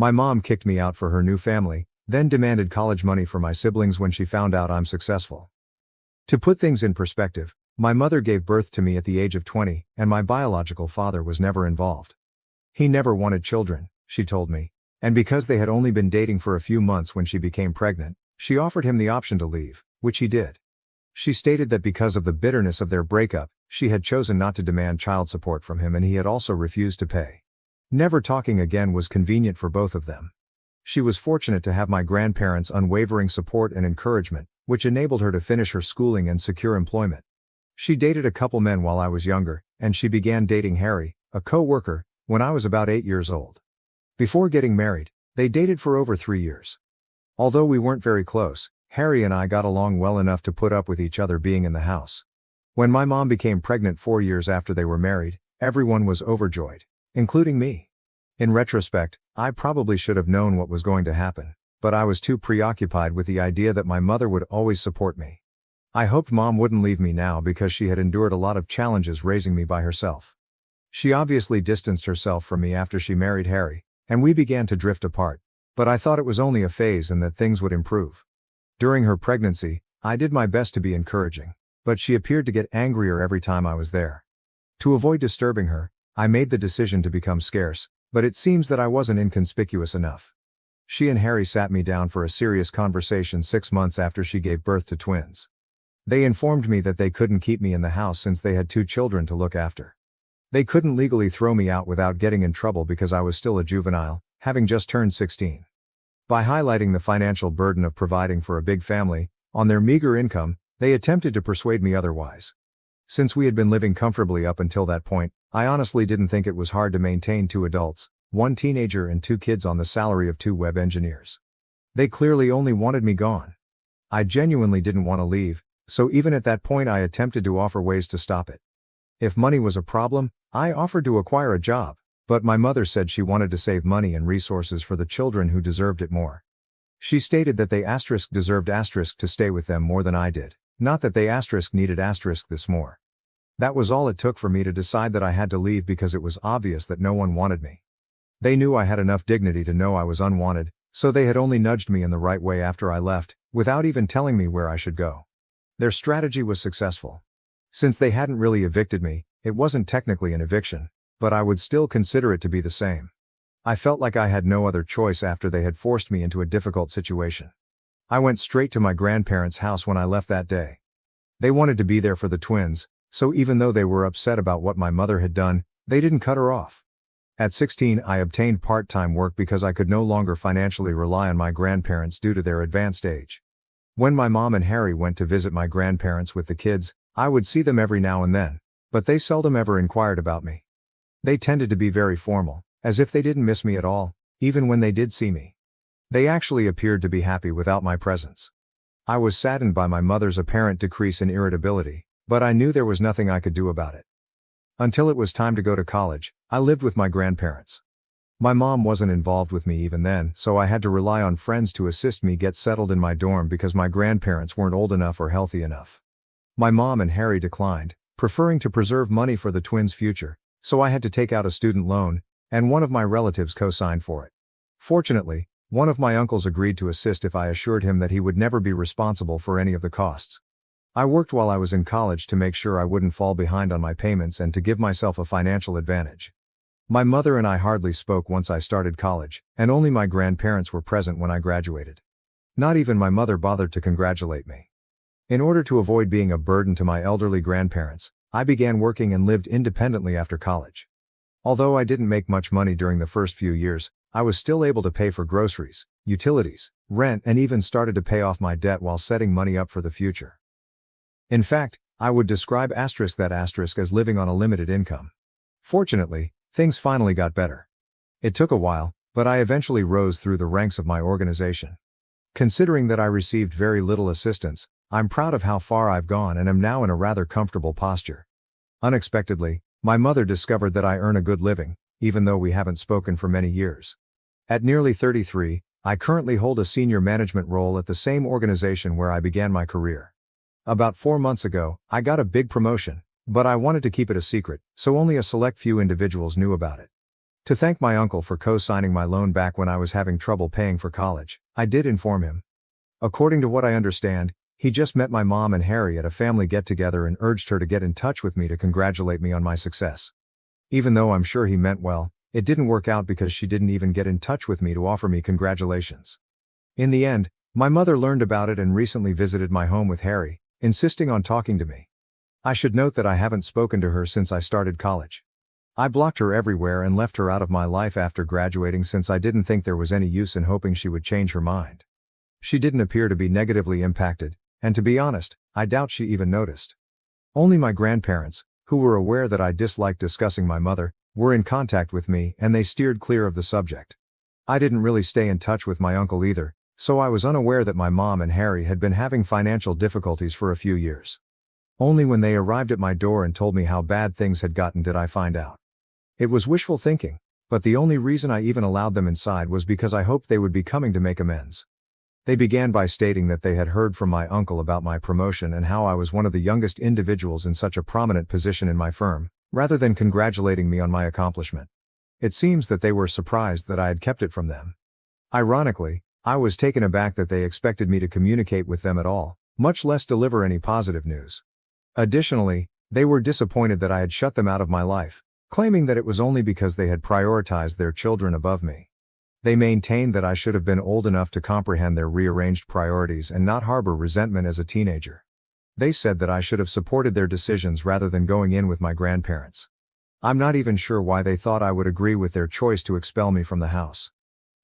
My mom kicked me out for her new family, then demanded college money for my siblings when she found out I'm successful. To put things in perspective, my mother gave birth to me at the age of 20, and my biological father was never involved. He never wanted children, she told me, and because they had only been dating for a few months when she became pregnant, she offered him the option to leave, which he did. She stated that because of the bitterness of their breakup, she had chosen not to demand child support from him and he had also refused to pay. Never talking again was convenient for both of them. She was fortunate to have my grandparents' unwavering support and encouragement, which enabled her to finish her schooling and secure employment. She dated a couple men while I was younger, and she began dating Harry, a co-worker, when I was about 8 years old. Before getting married, they dated for over 3 years. Although we weren't very close, Harry and I got along well enough to put up with each other being in the house. When my mom became pregnant 4 years after they were married, everyone was overjoyed, including me. In retrospect, I probably should have known what was going to happen, but I was too preoccupied with the idea that my mother would always support me. I hoped mom wouldn't leave me now because she had endured a lot of challenges raising me by herself. She obviously distanced herself from me after she married Harry, and we began to drift apart, but I thought it was only a phase and that things would improve. During her pregnancy, I did my best to be encouraging, but she appeared to get angrier every time I was there. To avoid disturbing her, I made the decision to become scarce, but it seems that I wasn't inconspicuous enough. She and Harry sat me down for a serious conversation 6 months after she gave birth to twins. They informed me that they couldn't keep me in the house since they had 2 children to look after. They couldn't legally throw me out without getting in trouble because I was still a juvenile, having just turned 16. By highlighting the financial burden of providing for a big family, on their meager income, they attempted to persuade me otherwise. Since we had been living comfortably up until that point, I honestly didn't think it was hard to maintain 2 adults, 1 teenager and 2 kids on the salary of 2 web engineers. They clearly only wanted me gone. I genuinely didn't want to leave, so even at that point I attempted to offer ways to stop it. If money was a problem, I offered to acquire a job, but my mother said she wanted to save money and resources for the children who deserved it more. She stated that they deserved to stay with them more than I did, not that they needed this more. That was all it took for me to decide that I had to leave because it was obvious that no one wanted me. They knew I had enough dignity to know I was unwanted, so they had only nudged me in the right way after I left, without even telling me where I should go. Their strategy was successful. Since they hadn't really evicted me, it wasn't technically an eviction, but I would still consider it to be the same. I felt like I had no other choice after they had forced me into a difficult situation. I went straight to my grandparents' house when I left that day. They wanted to be there for the twins, so even though they were upset about what my mother had done, they didn't cut her off. At 16, I obtained part-time work because I could no longer financially rely on my grandparents due to their advanced age. When my mom and Harry went to visit my grandparents with the kids, I would see them every now and then, but they seldom ever inquired about me. They tended to be very formal, as if they didn't miss me at all, even when they did see me. They actually appeared to be happy without my presence. I was saddened by my mother's apparent decrease in irritability, but I knew there was nothing I could do about it. Until it was time to go to college, I lived with my grandparents. My mom wasn't involved with me even then, so I had to rely on friends to assist me get settled in my dorm because my grandparents weren't old enough or healthy enough. My mom and Harry declined, preferring to preserve money for the twins' future, so I had to take out a student loan, and one of my relatives co-signed for it. Fortunately, one of my uncles agreed to assist if I assured him that he would never be responsible for any of the costs. I worked while I was in college to make sure I wouldn't fall behind on my payments and to give myself a financial advantage. My mother and I hardly spoke once I started college, and only my grandparents were present when I graduated. Not even my mother bothered to congratulate me. In order to avoid being a burden to my elderly grandparents, I began working and lived independently after college. Although I didn't make much money during the first few years, I was still able to pay for groceries, utilities, rent, and even started to pay off my debt while setting money up for the future. In fact, I would describe that as living on a limited income. Fortunately, things finally got better. It took a while, but I eventually rose through the ranks of my organization. Considering that I received very little assistance, I'm proud of how far I've gone and am now in a rather comfortable posture. Unexpectedly, my mother discovered that I earn a good living, even though we haven't spoken for many years. At nearly 33, I currently hold a senior management role at the same organization where I began my career. About 4 months ago, I got a big promotion, but I wanted to keep it a secret, so only a select few individuals knew about it. To thank my uncle for co-signing my loan back when I was having trouble paying for college, I did inform him. According to what I understand, he just met my mom and Harry at a family get-together and urged her to get in touch with me to congratulate me on my success. Even though I'm sure he meant well, it didn't work out because she didn't even get in touch with me to offer me congratulations. In the end, my mother learned about it and recently visited my home with Harry, insisting on talking to me. I should note that I haven't spoken to her since I started college. I blocked her everywhere and left her out of my life after graduating since I didn't think there was any use in hoping she would change her mind. She didn't appear to be negatively impacted, and to be honest, I doubt she even noticed. Only my grandparents, who were aware that I disliked discussing my mother, were in contact with me and they steered clear of the subject. I didn't really stay in touch with my uncle either, so I was unaware that my mom and Harry had been having financial difficulties for a few years. Only when they arrived at my door and told me how bad things had gotten did I find out. It was wishful thinking, but the only reason I even allowed them inside was because I hoped they would be coming to make amends. They began by stating that they had heard from my uncle about my promotion and how I was one of the youngest individuals in such a prominent position in my firm, rather than congratulating me on my accomplishment. It seems that they were surprised that I had kept it from them. Ironically, I was taken aback that they expected me to communicate with them at all, much less deliver any positive news. Additionally, they were disappointed that I had shut them out of my life, claiming that it was only because they had prioritized their children above me. They maintained that I should have been old enough to comprehend their rearranged priorities and not harbor resentment as a teenager. They said that I should have supported their decisions rather than going in with my grandparents. I'm not even sure why they thought I would agree with their choice to expel me from the house.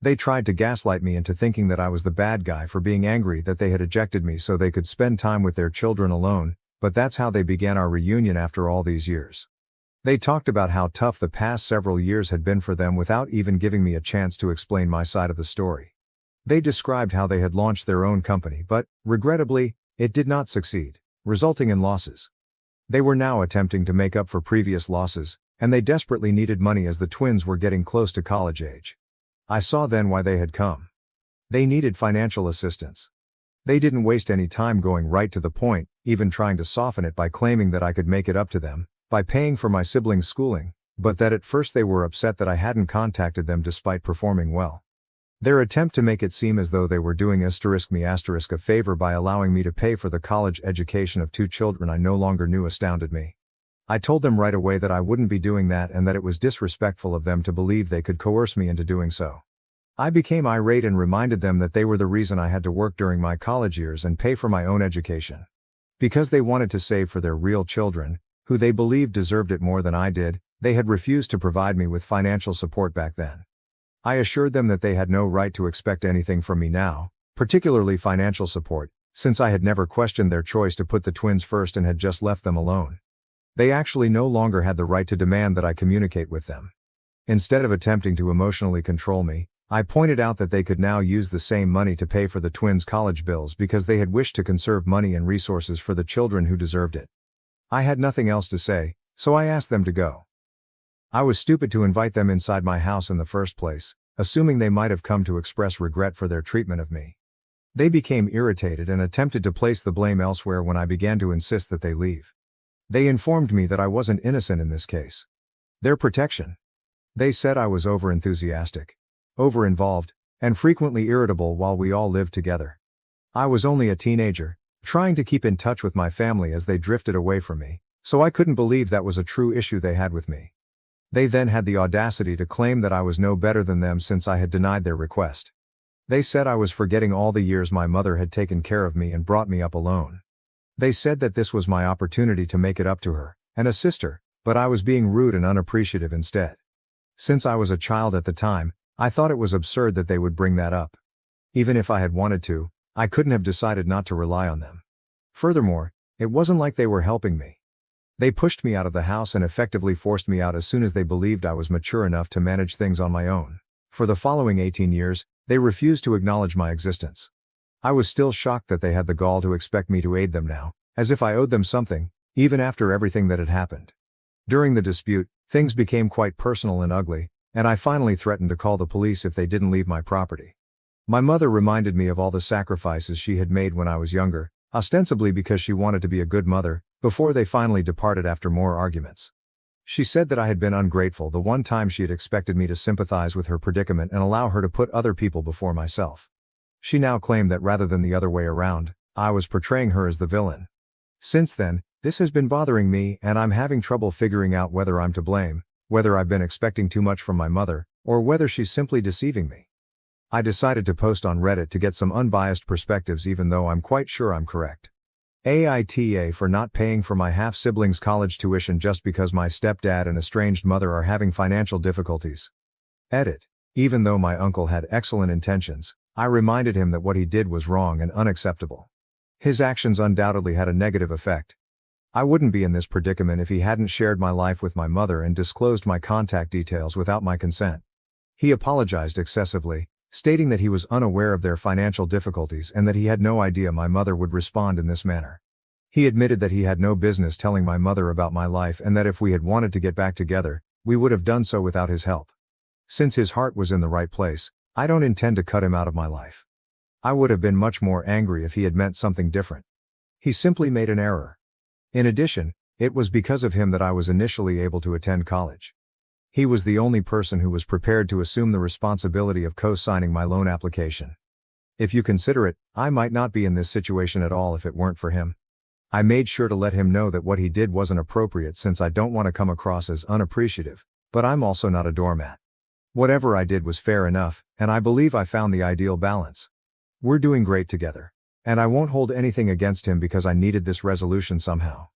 They tried to gaslight me into thinking that I was the bad guy for being angry that they had ejected me so they could spend time with their children alone, but that's how they began our reunion after all these years. They talked about how tough the past several years had been for them without even giving me a chance to explain my side of the story. They described how they had launched their own company but, regrettably, it did not succeed, resulting in losses. They were now attempting to make up for previous losses, and they desperately needed money as the twins were getting close to college age. I saw then why they had come. They needed financial assistance. They didn't waste any time going right to the point, even trying to soften it by claiming that I could make it up to them by paying for my siblings' schooling, but that at first they were upset that I hadn't contacted them despite performing well. Their attempt to make it seem as though they were doing me a favor by allowing me to pay for the college education of 2 children I no longer knew astounded me. I told them right away that I wouldn't be doing that and that it was disrespectful of them to believe they could coerce me into doing so. I became irate and reminded them that they were the reason I had to work during my college years and pay for my own education. Because they wanted to save for their real children, who they believed deserved it more than I did, they had refused to provide me with financial support back then. I assured them that they had no right to expect anything from me now, particularly financial support, since I had never questioned their choice to put the twins first and had just left them alone. They actually no longer had the right to demand that I communicate with them. Instead of attempting to emotionally control me, I pointed out that they could now use the same money to pay for the twins' college bills because they had wished to conserve money and resources for the children who deserved it. I had nothing else to say, so I asked them to go. I was stupid to invite them inside my house in the first place, assuming they might have come to express regret for their treatment of me. They became irritated and attempted to place the blame elsewhere when I began to insist that they leave. They informed me that I wasn't innocent in this case. Their protection. They said I was over-enthusiastic, over-involved, and frequently irritable while we all lived together. I was only a teenager, trying to keep in touch with my family as they drifted away from me, so I couldn't believe that was a true issue they had with me. They then had the audacity to claim that I was no better than them since I had denied their request. They said I was forgetting all the years my mother had taken care of me and brought me up alone. They said that this was my opportunity to make it up to her, and assist her, but I was being rude and unappreciative instead. Since I was a child at the time, I thought it was absurd that they would bring that up. Even if I had wanted to, I couldn't have decided not to rely on them. Furthermore, it wasn't like they were helping me. They pushed me out of the house and effectively forced me out as soon as they believed I was mature enough to manage things on my own. For the following 18 years, they refused to acknowledge my existence. I was still shocked that they had the gall to expect me to aid them now, as if I owed them something, even after everything that had happened. During the dispute, things became quite personal and ugly, and I finally threatened to call the police if they didn't leave my property. My mother reminded me of all the sacrifices she had made when I was younger, ostensibly because she wanted to be a good mother, before they finally departed after more arguments. She said that I had been ungrateful the one time she had expected me to sympathize with her predicament and allow her to put other people before myself. She now claimed that rather than the other way around, I was portraying her as the villain. Since then, this has been bothering me and I'm having trouble figuring out whether I'm to blame, whether I've been expecting too much from my mother, or whether she's simply deceiving me. I decided to post on Reddit to get some unbiased perspectives even though I'm quite sure I'm correct. AITA for not paying for my half-sibling's college tuition just because my stepdad and estranged mother are having financial difficulties. Edit. Even though my uncle had excellent intentions, I reminded him that what he did was wrong and unacceptable. His actions undoubtedly had a negative effect. I wouldn't be in this predicament if he hadn't shared my life with my mother and disclosed my contact details without my consent. He apologized excessively, stating that he was unaware of their financial difficulties and that he had no idea my mother would respond in this manner. He admitted that he had no business telling my mother about my life and that if we had wanted to get back together, we would have done so without his help. Since his heart was in the right place, I don't intend to cut him out of my life. I would have been much more angry if he had meant something different. He simply made an error. In addition, it was because of him that I was initially able to attend college. He was the only person who was prepared to assume the responsibility of co-signing my loan application. If you consider it, I might not be in this situation at all if it weren't for him. I made sure to let him know that what he did wasn't appropriate since I don't want to come across as unappreciative, but I'm also not a doormat. Whatever I did was fair enough, and I believe I found the ideal balance. We're doing great together. And I won't hold anything against him because I needed this resolution somehow.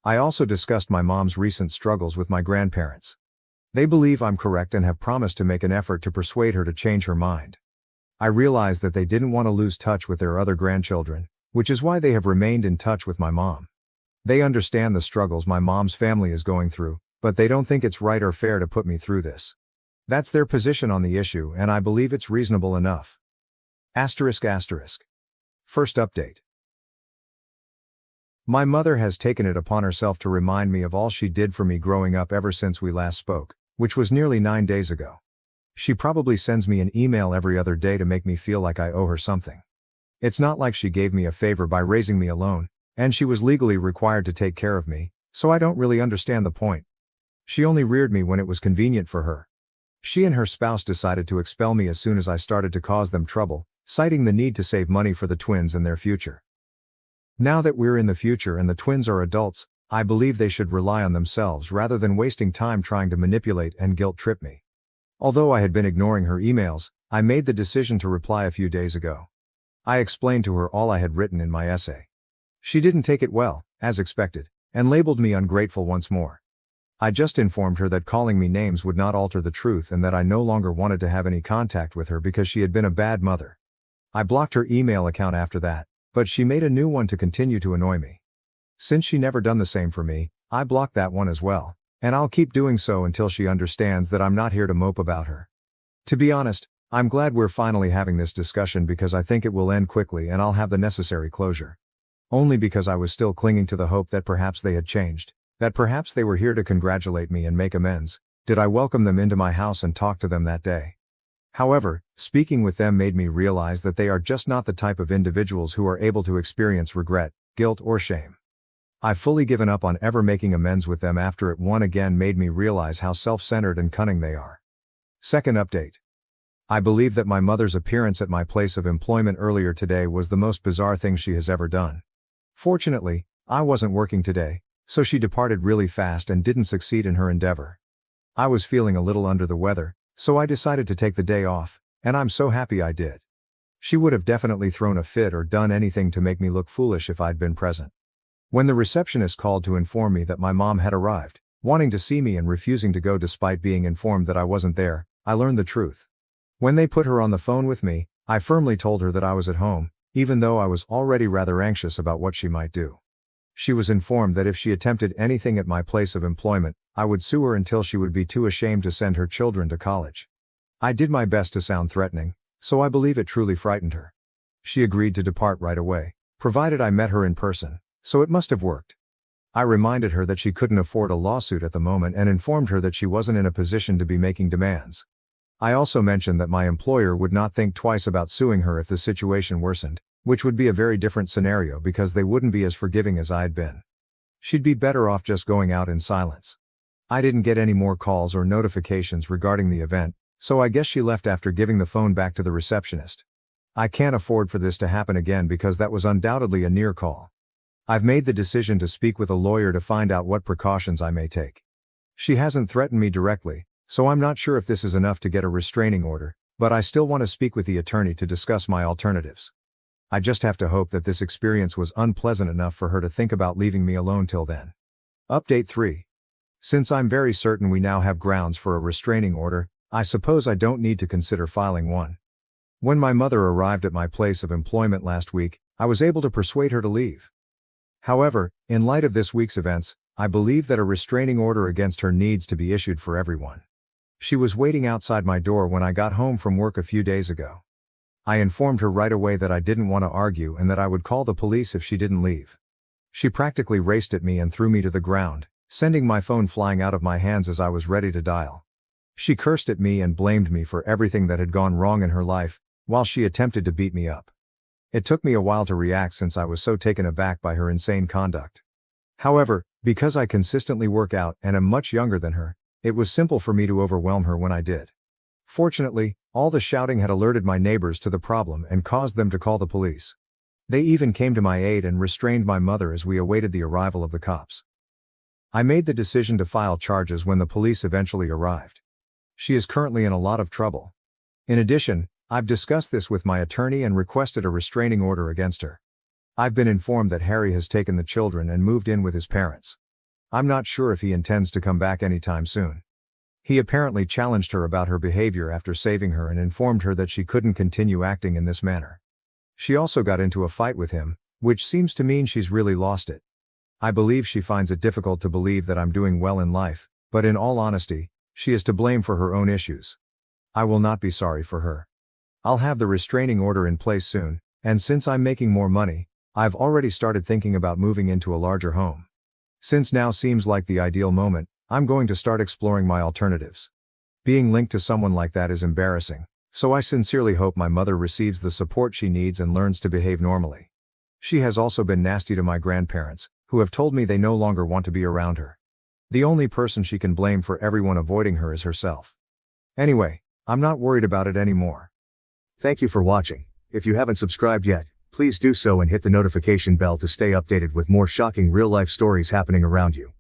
I also discussed my mom's recent struggles with my grandparents. They believe I'm correct and have promised to make an effort to persuade her to change her mind. I realized that they didn't want to lose touch with their other grandchildren, which is why they have remained in touch with my mom. They understand the struggles my mom's family is going through, but they don't think it's right or fair to put me through this. That's their position on the issue and I believe it's reasonable enough. Asterisk. First update. My mother has taken it upon herself to remind me of all she did for me growing up ever since we last spoke, which was nearly 9 days ago. She probably sends me an email every other day to make me feel like I owe her something. It's not like she gave me a favor by raising me alone, and she was legally required to take care of me, so I don't really understand the point. She only reared me when it was convenient for her. She and her spouse decided to expel me as soon as I started to cause them trouble, citing the need to save money for the twins and their future. Now that we're in the future and the twins are adults, I believe they should rely on themselves rather than wasting time trying to manipulate and guilt-trip me. Although I had been ignoring her emails, I made the decision to reply a few days ago. I explained to her all I had written in my essay. She didn't take it well, as expected, and labeled me ungrateful once more. I just informed her that calling me names would not alter the truth and that I no longer wanted to have any contact with her because she had been a bad mother. I blocked her email account after that, but she made a new one to continue to annoy me. Since she never done the same for me, I blocked that one as well, and I'll keep doing so until she understands that I'm not here to mope about her. To be honest, I'm glad we're finally having this discussion because I think it will end quickly and I'll have the necessary closure. Only because I was still clinging to the hope that perhaps they had changed, that perhaps they were here to congratulate me and make amends, did I welcome them into my house and talk to them that day. However, speaking with them made me realize that they are just not the type of individuals who are able to experience regret, guilt or shame. I've fully given up on ever making amends with them after it once again made me realize how self-centered and cunning they are. Second update. I believe that my mother's appearance at my place of employment earlier today was the most bizarre thing she has ever done. Fortunately, I wasn't working today, so she departed really fast and didn't succeed in her endeavor. I was feeling a little under the weather, so I decided to take the day off, and I'm so happy I did. She would have definitely thrown a fit or done anything to make me look foolish if I'd been present. When the receptionist called to inform me that my mom had arrived, wanting to see me and refusing to go despite being informed that I wasn't there, I learned the truth. When they put her on the phone with me, I firmly told her that I was at home, even though I was already rather anxious about what she might do. She was informed that if she attempted anything at my place of employment, I would sue her until she would be too ashamed to send her children to college. I did my best to sound threatening, so I believe it truly frightened her. She agreed to depart right away, provided I met her in person, so it must have worked. I reminded her that she couldn't afford a lawsuit at the moment and informed her that she wasn't in a position to be making demands. I also mentioned that my employer would not think twice about suing her if the situation worsened, which would be a very different scenario because they wouldn't be as forgiving as I had been. She'd be better off just going out in silence. I didn't get any more calls or notifications regarding the event, so I guess she left after giving the phone back to the receptionist. I can't afford for this to happen again because that was undoubtedly a near call. I've made the decision to speak with a lawyer to find out what precautions I may take. She hasn't threatened me directly, so I'm not sure if this is enough to get a restraining order, but I still want to speak with the attorney to discuss my alternatives. I just have to hope that this experience was unpleasant enough for her to think about leaving me alone till then. Update 3. Since I'm very certain we now have grounds for a restraining order, I suppose I don't need to consider filing one. When my mother arrived at my place of employment last week, I was able to persuade her to leave. However, in light of this week's events, I believe that a restraining order against her needs to be issued for everyone. She was waiting outside my door when I got home from work a few days ago. I informed her right away that I didn't want to argue and that I would call the police if she didn't leave. She practically raced at me and threw me to the ground, sending my phone flying out of my hands as I was ready to dial. She cursed at me and blamed me for everything that had gone wrong in her life, while she attempted to beat me up. It took me a while to react since I was so taken aback by her insane conduct. However, because I consistently work out and am much younger than her, it was simple for me to overwhelm her when I did. Fortunately, all the shouting had alerted my neighbors to the problem and caused them to call the police. They even came to my aid and restrained my mother as we awaited the arrival of the cops. I made the decision to file charges when the police eventually arrived. She is currently in a lot of trouble. In addition, I've discussed this with my attorney and requested a restraining order against her. I've been informed that Harry has taken the children and moved in with his parents. I'm not sure if he intends to come back anytime soon. He apparently challenged her about her behavior after saving her and informed her that she couldn't continue acting in this manner. She also got into a fight with him, which seems to mean she's really lost it. I believe she finds it difficult to believe that I'm doing well in life, but in all honesty, she is to blame for her own issues. I will not be sorry for her. I'll have the restraining order in place soon, and since I'm making more money, I've already started thinking about moving into a larger home. Since now seems like the ideal moment, I'm going to start exploring my alternatives. Being linked to someone like that is embarrassing, so I sincerely hope my mother receives the support she needs and learns to behave normally. She has also been nasty to my grandparents, who have told me they no longer want to be around her. The only person she can blame for everyone avoiding her is herself. Anyway, I'm not worried about it anymore. Thank you for watching. If you haven't subscribed yet, please do so and hit the notification bell to stay updated with more shocking real-life stories happening around you.